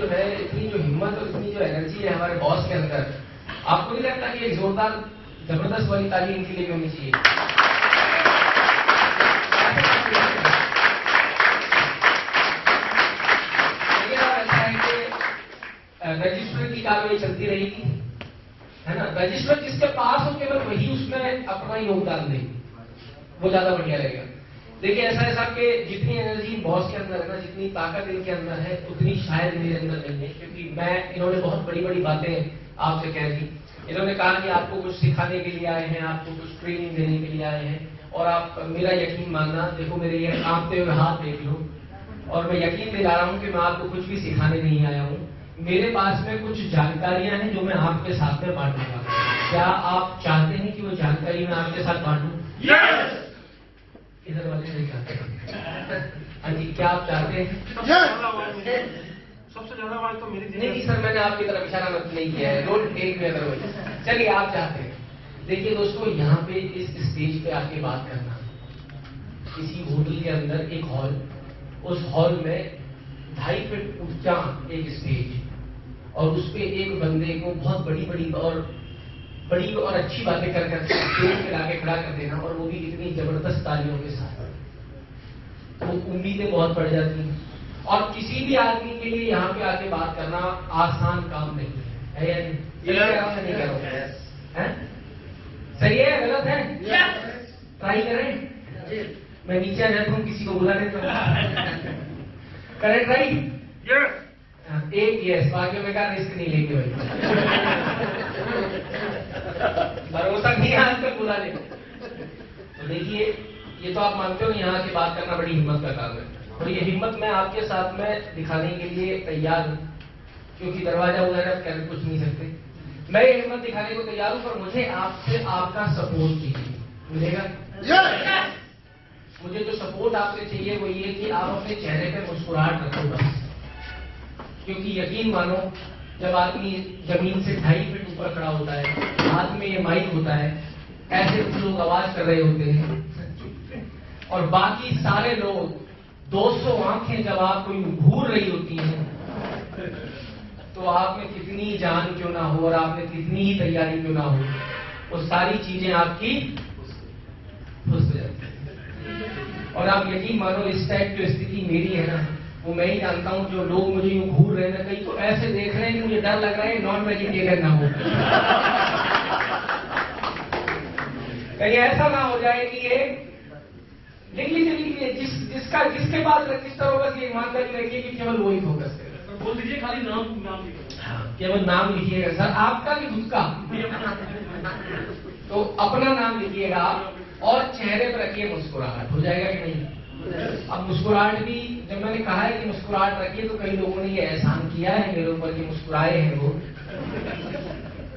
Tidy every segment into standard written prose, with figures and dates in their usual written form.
जो है, इतनी जो हिम्मत और इतनी जो एनर्जी है हमारे बॉस के अंदर, आपको नहीं लगता कि एक जोरदार जबरदस्त वाली ताली इनके लिए होनी चाहिए? ऐसा है कि रजिस्टर की कार्रवाई चलती रहेगी, है ना। रजिस्टर जिसके पास हो केवल वही उसमें अपना योगदान दे, वो ज्यादा बढ़िया रहेगा। देखिए ऐसा है साहब कि जितनी एनर्जी बॉस के अंदर है ना, जितनी ताकत इनके अंदर है, उतनी शायद मेरे अंदर नहीं है। क्योंकि इन्होंने बहुत बड़ी बड़ी बातें आपसे कह दी। इन्होंने कहा कि आपको कुछ सिखाने के लिए आए हैं, आपको कुछ ट्रेनिंग देने के लिए आए हैं, और आप मेरा यकीन मानना, देखो मेरे ये कांपते हुए हाथ देख लो, और मैं यकीन दिला रहा हूं कि मैं आपको कुछ भी सिखाने नहीं आया हूं। मेरे पास में कुछ जानकारियां हैं जो मैं आपके साथ में बांटूंगा। क्या आप चाहते हैं कि वो जानकारी मैं आपके साथ बांटूं? यस। इधर वाले नहीं चाहते। हाँ जी, क्या आप चाहते हैं? सबसे ज्यादा आवाज तो मेरी। नहीं सर, मैंने आपकी तरफ इशारा मत नहीं किया है, डोंट टेक मी अदरवाइज। चलिए आप चाहते हैं। देखिए दोस्तों, यहाँ पे इस स्टेज पे आके बात करना, किसी होटल के अंदर एक हॉल, उस हॉल में 2.5 फीट ऊंचा एक स्टेज, और उस पे एक बंदे को बहुत बड़ी और अच्छी बातें कर स्टेज पे लाके खड़ा कर देना, और वो भी इतनी जबरदस्त तालियों के साथ, तो उम्मीदें बहुत बढ़ जाती हैं। और किसी भी आदमी के लिए यहाँ पे आके बात करना आसान काम नहीं है या नहीं? नहीं कह रहा हूँ, सही है गलत है? ट्राई करें, मैं नीचे आ जाता हूँ, किसी को बुला देता हूँ। करें ट्राई? एक यस, बाकी में का रिस्क नहीं लेंगे भाई। भरोसा नहीं है आज तक बुला लेंगे। तो देखिए, ये तो आप मानते हो यहाँ की बात करना बड़ी हिम्मत का काम है, और ये हिम्मत मैं आपके साथ में दिखाने के लिए तैयार हूँ, क्योंकि दरवाजा वगैरह कर कुछ नहीं सकते। मैं ये हिम्मत दिखाने को तैयार हूँ, पर मुझे आपसे आपका सपोर्ट चाहिए। मिलेगा? मुझे जो सपोर्ट आपसे चाहिए वो ये कि आप अपने चेहरे पे मुस्कुराहट रखो बस। क्योंकि यकीन मानो, जब आदमी जमीन से 2.5 फीट ऊपर खड़ा होता है, हाथ में ये माइक होता है, ऐसे लोग आवाज कर रहे होते हैं, और बाकी सारे लोग 200 आंखें जब आपको घूर रही होती हैं, तो आप में कितनी जान क्यों ना हो और आप में कितनी ही तैयारी क्यों ना हो, वो सारी चीजें आपकी फुस हो जाती है। और आप यकीन मानो, इस टाइप जो स्थिति मेरी है ना, वो मैं ही जानता हूं। जो लोग मुझे यूं घूर रहे हैं, कहीं तो ऐसे देख रहे हैं कि मुझे डर लग रहा है नॉन वेजिटेरियन ना हो, कहीं ऐसा ना हो जाए कि ये लिख लीजिए जिसके पास रजिस्टर होगा, ये ईमानदारी रखिए कि केवल वो ही फोकस करेगा। बोल दीजिए, खाली नाम लिखिएगा। केवल नाम लिखिएगा सर, आपका कि खुद का? तो अपना नाम लिखिएगा और चेहरे पर रखिए मुस्कुराहट। हो जाएगा कि नहीं? अब मुस्कुराहट भी, जब मैंने कहा है कि मुस्कुराहट रखिए, तो कई लोगों ने ये एहसान किया है मेरे ऊपर कि मुस्कुराए हैं वो,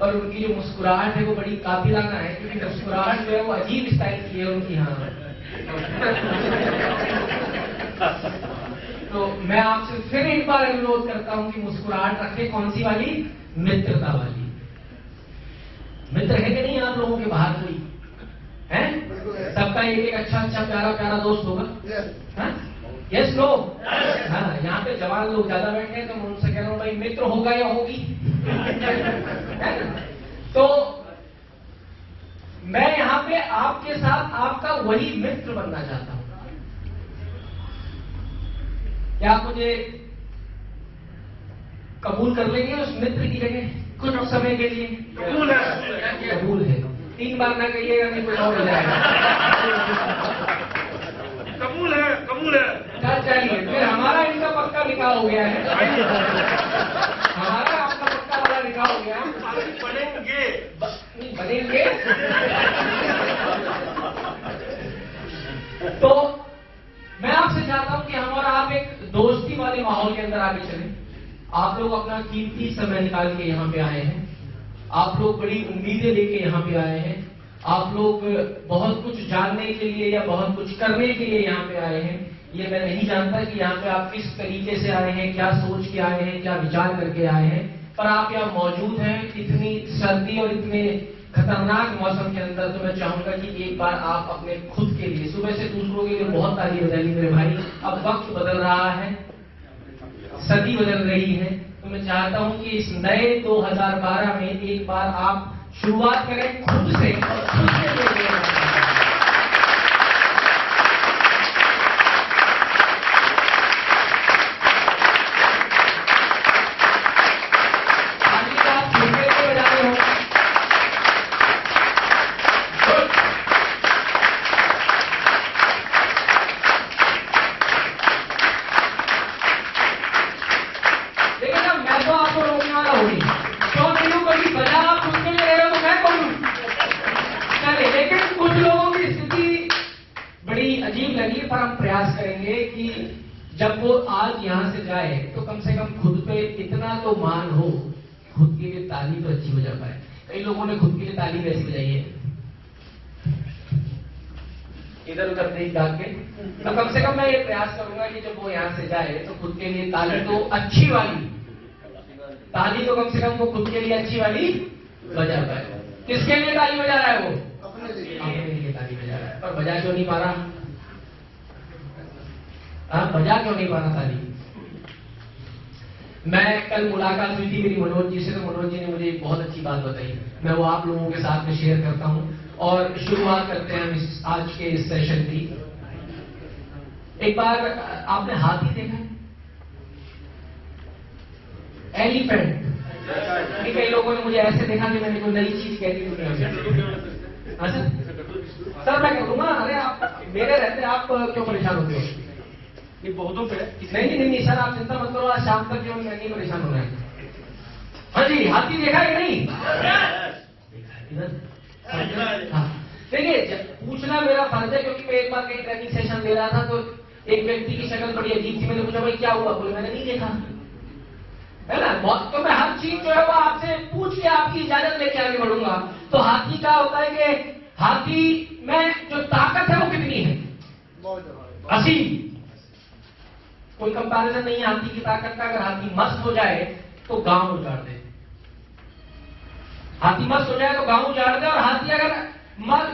पर उनकी जो मुस्कुराहट है वो बड़ी कातिलाना है, क्योंकि मुस्कुराहट जो है वो अजीब स्टाइल की है उनकी। हाँ, तो मैं आपसे फिर एक बार अनुरोध करता हूं कि मुस्कुराहट रखें। कौन सी वाली? मित्रता वाली। मित्र है कि नहीं आप लोगों के बाहर कोई है? सबका एक अच्छा प्यारा दोस्त होगा। Yes no? हाँ, यहाँ पे जवान लोग ज्यादा बैठे हैं, तो मैं उनसे कह रहा हूँ भाई, मित्र होगा या होगी? तो मैं यहाँ पे आपके साथ आपका वही मित्र बनना चाहता हूं। क्या आप मुझे कबूल कर लेंगे उस मित्र की जगह कुछ समय के लिए? कबूल है। कबूल है। 3 बार ना कहिएगा, नहीं कोई और हो जाएगा। कबूल है। चलिए, फिर हमारा इनका पक्का निकाह हो गया है। हमारा आपका पक्का वाला निकाह हो गया। बनेंगे। तो मैं आपसे चाहता हूं कि हम और आप एक दोस्ती वाले माहौल के अंदर आगे चलें। आप लोग अपना कीमती समय निकाल के यहाँ पे आए हैं, आप लोग बड़ी उम्मीदें लेके यहाँ पे आए हैं, आप लोग बहुत कुछ जानने के लिए या बहुत कुछ करने के लिए यहाँ पे आए हैं। ये मैं नहीं जानता कि यहाँ पे आप किस तरीके से आए हैं, क्या सोच के आए हैं, क्या विचार करके आए हैं, पर आप यहाँ मौजूद हैं इतनी सर्दी और इतने खतरनाक मौसम के अंदर। तो मैं चाहूंगा कि एक बार आप अपने खुद के लिए, सुबह से दूसरों के लिए बहुत ताली बजाइए मेरे भाई। अब वक्त बदल रहा है, सदी बदल रही है, तो मैं चाहता हूं कि इस नए 2012 में एक बार आप शुरुआत करें खुद से और खुद से अजीब लगी, पर हम प्रयास करेंगे कि जब वो आज यहां से जाए तो कम से कम खुद पे इतना तो मान हो, खुद के लिए ताली तो अच्छी बजा पाए। कई लोगों ने खुद के लिए ताली वैसी बजाई है इधर उधर देख दाग के, तो कम से कम मैं ये प्रयास करूंगा कि जब वो यहां से जाए तो खुद के लिए ताली तो अच्छी वाली, ताली तो कम से कम वो खुद के लिए अच्छी वाली बजा पाए। किसके लिए ताली बजा रहा है वो? अपने लिए ताली बजा रहा है, पर बजा क्यों नहीं पा रहा? बजा क्यों नहीं पा रहा ताली? मैं कल मुलाकात हुई थी मेरी मनोज जी से, तो मनोज जी ने मुझे एक बहुत अच्छी बात बताई, मैं वो आप लोगों के साथ में शेयर करता हूं और शुरुआत करते हैं हम आज के इस सेशन की। एक बार आपने हाथी देखा है? एलिफेंट। कई लोगों ने मुझे ऐसे देखा कि मैंने कोई नई चीज कह दी दुनिया में। सर मैं कह दूंगा, अरे आप मेरे रहते आप क्यों परेशान होते हो? ये बहुतों पे नहीं सर, आप चिंता मत करो, आज शाम तक जो मैं नहीं परेशान हो रहा है। हाँ जी, हाथी देखा है कि नहीं? हाँ, देखिए पूछना मेरा फर्ज है, क्योंकि मैं एक बार कहीं ट्रेनिंग सेशन दे रहा था तो एक व्यक्ति की शक्ल बड़ी अजीब थी, मैंने पूछा भाई क्या हुआ? बोले मैंने नहीं देखा, है ना। तो मैं हर चीज जो है वो आपसे पूछ के आपकी इजाजत लेके आगे बढ़ूंगा। तो हाथी का होता है कि हाथी में जो ताकत है वो कितनी है? असीम, कोई कंपैरिजन नहीं है हाथी की ताकत का। अगर हाथी मस्त हो जाए तो गांव उजाड़ दे, हाथी मस्त हो जाए तो गांव उजाड़ दे, और हाथी अगर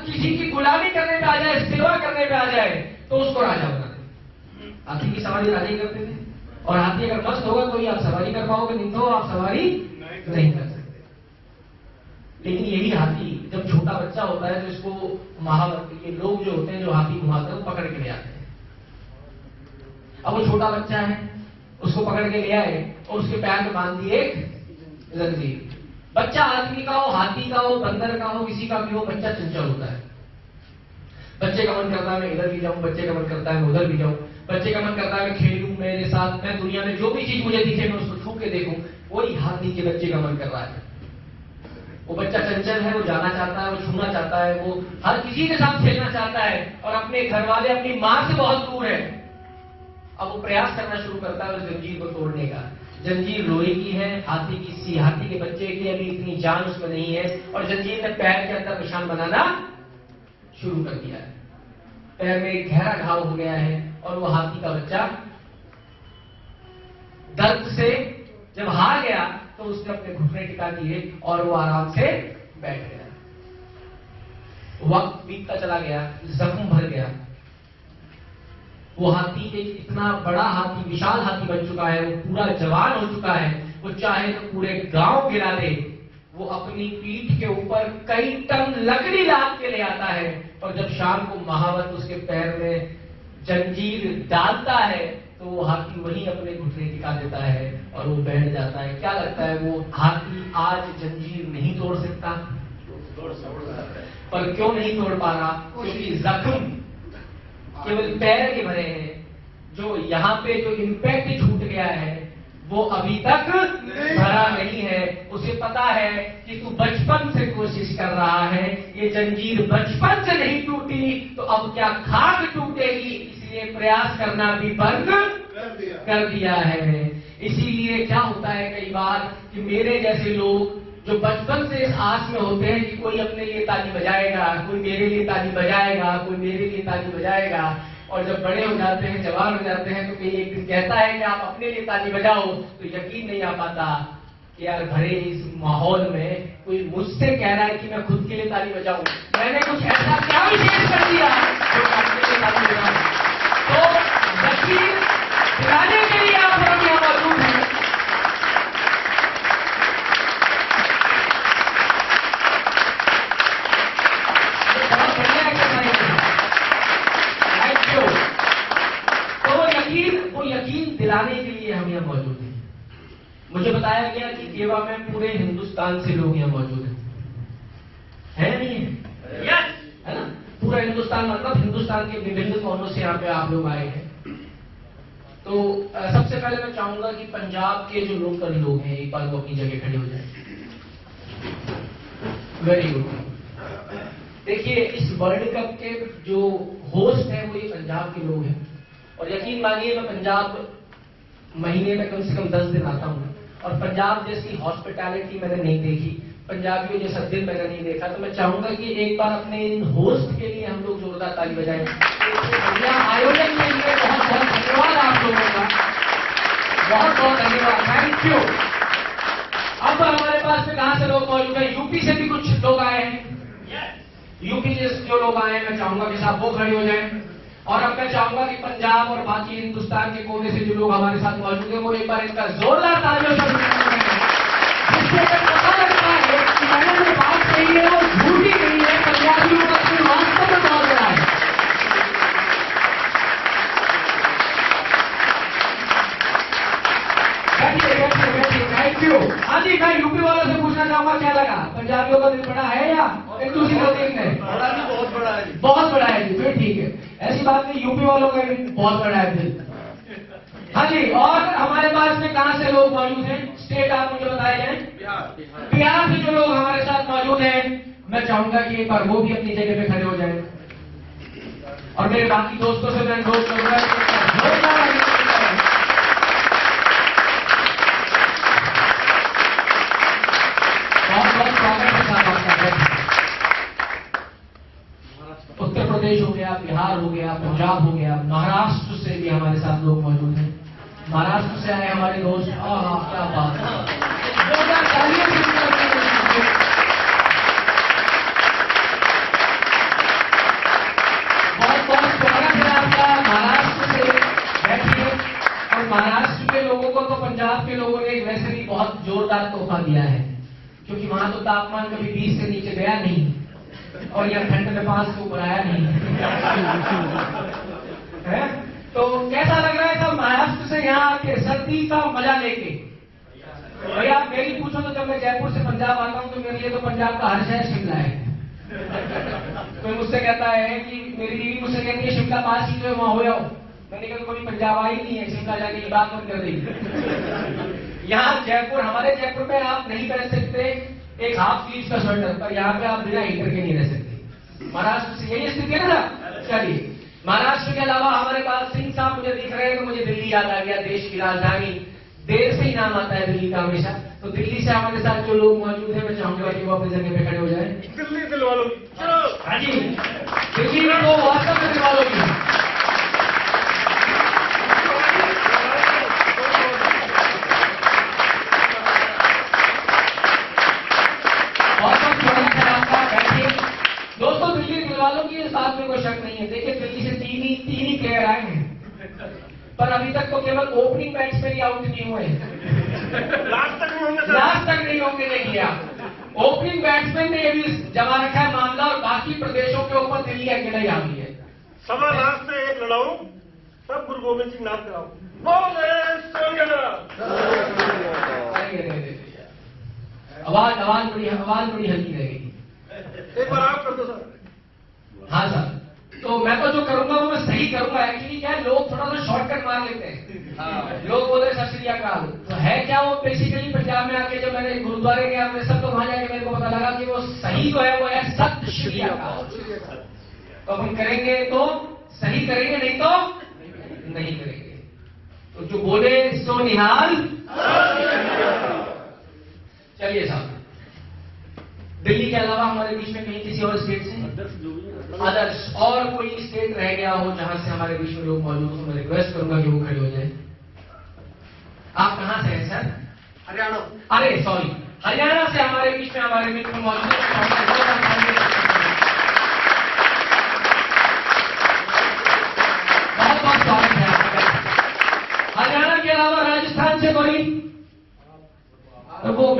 किसी की गुलामी करने पे आ जाए, सेवा करने पे आ जाए, तो उसको राजा बना दे। हाथी की सवारी राजा ही करते थे, और हाथी अगर मस्त होगा तो ही आप सवारी कर पाओगे, नहीं तो आप सवारी नहीं कर सकते। लेकिन यही हाथी जब छोटा बच्चा होता है तो इसको ये लोग जो होते हैं जो हाथी घुमाते हैं वो पकड़ के ले आते हैं। अब वो छोटा बच्चा है, उसको पकड़ के ले आए और उसके पैर में बांध दी एक जंजीर। बच्चा आदमी का हो, हाथी का हो, बंदर का हो, किसी का भी हो, बच्चा चंचल होता है। बच्चे का मन करता है मैं इधर भी जाऊं, बच्चे का मन करता है मैं उधर भी जाऊं, बच्चे का मन करता है मैं खेलूं, मेरे साथ मैं दुनिया में जो भी चीज मुझे दिखे मैं उसको छू के देखूं। वही हाथी के बच्चे का मन कर रहा है। वो बच्चा चंचल है, वो जाना चाहता है, वो छूना चाहता है, वो हर किसी के साथ खेलना चाहता है, और अपने घर वाले अपनी मां से बहुत दूर है। अब वो प्रयास करना शुरू करता है उस जंजीर को तोड़ने का। जंजीर लोहे की है, हाथी के बच्चे की अभी इतनी जान उसमें नहीं है, और जंजीर ने पैर के अंदर निशान बनाना शुरू कर दिया है। पैर में एक गहरा घाव हो गया है, और वो हाथी का बच्चा दर्द से जब हार गया तो उसने अपने घुटने टिका दिए और वो आराम से बैठ गया। वक्त बीतता चला गया, जख्म भर गया। वो हाथी एक इतना बड़ा हाथी, विशाल हाथी बन चुका है, वो पूरा जवान हो चुका है, वो चाहे तो पूरे गांव गिरा दे। वो अपनी पीठ के ऊपर कई टन लकड़ी लाद के ले आता है, और जब शाम को महावत उसके पैर में जंजीर डालता है तो वो हाथी वहीं अपने घुटने टिका देता है और वो बैठ जाता है। क्या लगता है वो हाथी आज जंजीर नहीं तोड़ सकता? पर क्यों नहीं तोड़ पा रहा? क्योंकि जख्म केवल पैर के भरे हैं, जो यहाँ पे जो इंपैक्ट छूट गया है वो अभी तक भरा नहीं है। उसे पता है कि तू बचपन से कोशिश कर रहा है, ये जंजीर बचपन से नहीं टूटी तो अब क्या खाक टूटेगी, इसलिए प्रयास करना भी बंद कर दिया है। इसीलिए क्या होता है कई बार कि मेरे जैसे लोग जो बचपन से इस आस में होते हैं कि कोई अपने लिए ताली बजाएगा, कोई मेरे लिए ताली बजाएगा, कोई मेरे लिए ताली बजाएगा, और जब बड़े हो जाते हैं, जवान हो जाते हैं, तो कोई एक दिन कहता है कि आप अपने लिए ताली बजाओ, तो यकीन नहीं आ पाता कि यार भरे इस माहौल में कोई मुझसे कह रहा है कि मैं खुद के लिए ताली बजाऊं। मैंने कुछ ऐसा क्या विशेष कर दिया जो अपने लिए ताली बजाऊं? तो यकीन दिलाने के लिए आप लोग यहाँ मौजूद हैं। मुझे बताया गया कि गेवा में पूरे हिंदुस्तान से लोग यहाँ मौजूद हैं, है नहीं है? यस, है ना? पूरा हिंदुस्तान, मतलब हिंदुस्तान के विभिन्न कोनों से यहाँ पे आप लोग आए हैं। तो सबसे पहले मैं चाहूंगा कि पंजाब के जो लोकल लोग हैं एक बार वो अपनी जगह खड़े हो जाए। Very good. देखिए, इस वर्ल्ड कप के जो होस्ट है वो ये पंजाब के लोग हैं, और यकीन मानिए मैं पंजाब महीने में कम से कम 10 दिन आता हूँ, और पंजाब जैसी हॉस्पिटैलिटी मैंने नहीं देखी, पंजाबियों जैसा दिल मैंने नहीं देखा। तो मैं चाहूंगा कि एक बार अपने इन होस्ट के लिए हम लोग जोरदार ताली बजाएं। आयोजन के लिए बहुत बहुत धन्यवाद आप लोगों का, बहुत बहुत धन्यवाद, थैंक यू। अब हमारे पास में कहां से लोग मौजूद हैं? यूपी से भी कुछ लोग आए हैं। यूपी से जो लोग आए हैं मैं चाहूंगा कि साहब वो खड़े हो जाएं, और अब मैं चाहूंगा कि पंजाब और बाकी हिंदुस्तान के कोने से जो लोग हमारे साथ मौजूद हैं वो एक बार इनका जोरदार तालियों से जिससे पता लगता है कि मैंने जो बात कही है वो झूठी नहीं है, पंजाबियों का दिल वास्तव में बहुत बड़ा है। Thank you. हाँ जी, मैं यूपी वालों से पूछना चाहूंगा क्या लगा, पंजाबियों का दिल बड़ा है या एक दूसरी नजदीक है? बड़ा भी बहुत बड़ा है, बहुत बड़ा है जी, फिर ठीक है, ऐसी बात नहीं, यूपी वालों का भी बहुत बड़ा है दिल। हाँ जी, और हमारे पास में कहां से लोग मौजूद हैं? स्टेट आप मुझे बताए जाए। बिहार से जो लोग हमारे साथ मौजूद हैं मैं चाहूंगा कि एक बार वो भी अपनी जगह पे खड़े हो जाए, और मेरे बाकी दोस्तों से मैं अनुरोध करूंगा उत्तर प्रदेश हो गया, बिहार हो गया, पंजाब हो गया, महाराष्ट्र से भी हमारे साथ लोग मौजूद हैं। महाराष्ट्र से आए हमारे दोस्त, क्या बात है, बहुत बहुत स्वागत है आपका महाराष्ट्र से। बैठिए। और महाराष्ट्र के लोगों को तो पंजाब के लोगों ने वैसे भी बहुत जोरदार तोहफा दिया है, क्योंकि वहां तो तापमान कभी 20 से नीचे गया नहीं, और यह ठंड में 5 से ऊपर आया नहीं है। तो कैसा लग रहा है सब महाराष्ट्र से यहाँ आके सर्दी का मजा लेके? भैया आप मेरी पूछो तो जब मैं जयपुर से पंजाब आता हूँ तो मेरे लिए तो पंजाब का हर शहर शिमला है। कोई मुझसे कहता है कि मेरी बीवी मुझसे कहती है शिमला पास ही जो है वहां हो जाओ, मैंने कहा कोई पंजाब आई नहीं है, शिमला जाने की बात मत कर देगी। यहाँ जयपुर, हमारे जयपुर में आप नहीं कर सकते एक हाफ स्लीव का स्वेटर, पर यहाँ पे आप बिना हीटर के नहीं रह सकते। महाराष्ट्र से यही स्थिति है ना। चलिए, महाराष्ट्र के अलावा हमारे पास सिंह साहब मुझे दिख रहे हैं तो मुझे दिल्ली याद आ गया, देश की राजधानी, देर से ही नाम आता है दिल्ली का हमेशा। तो दिल्ली से हमारे साथ जो लोग मौजूद हैं मैं चाहूंगा कि वो अपनी जगह पे खड़े हो जाए। दिल्ली दिल वालों की, चलो। हाँ जी, दिल्ली में तो वास्तव में दिल वालों की। दोस्तों, दिल्ली दिल वालों की इस बात में कोई शक नहीं है। देखिए, दिल्ली से तीन ही प्लेयर आए हैं, पर अभी तक तो केवल ओपनिंग मैच में ही आउट नहीं हुए हैं। लास्ट तक नहीं होंगे, देखिए आप। ओपनिंग बैट्समैन ने ये भी जमा रखा है मामला, और बाकी प्रदेशों के ऊपर दिल्ली अकेला ही आ गई है। सवा लास्ट से एक लड़ाऊं, तब गुरु गोविंद सिंह नाम कराऊं। आवाज बड़ी हल्की रहेगी। एक बार आप कर दो सर। हाँ सर, तो मैं तो जो करूंगा वो मैं सही करूंगा। एक्चुअली क्या है, लोग थोड़ा सा शॉर्टकट मार लेते हैं। लोग बोल रहे सत श्री अकाल, तो है क्या वो बेसिकली पंजाब में आके जब मैंने गुरुद्वारे गया अमृतसर, तो वहां जाके मेरे को पता लगा कि वो सही जो है वो है सत श्री अकाल। तो हम करेंगे तो सही करेंगे, नहीं तो नहीं करेंगे। तो जो बोले सो निहाल। चलिए साहब, दिल्ली के अलावा हमारे बीच में कहीं किसी और स्टेट से आदर्श और कोई स्टेट रह गया हो जहां से हमारे बीच में लोग मौजूद हो, मैं रिक्वेस्ट करूंगा कि वो खड़े हो जाए। आप कहां से हैं सर? हरियाणा। अरे सॉरी, हरियाणा से हमारे बीच में मौजूद है। बहुत बहुत स्वागत है आपका। हरियाणा के अलावा राजस्थान से कोई तो वो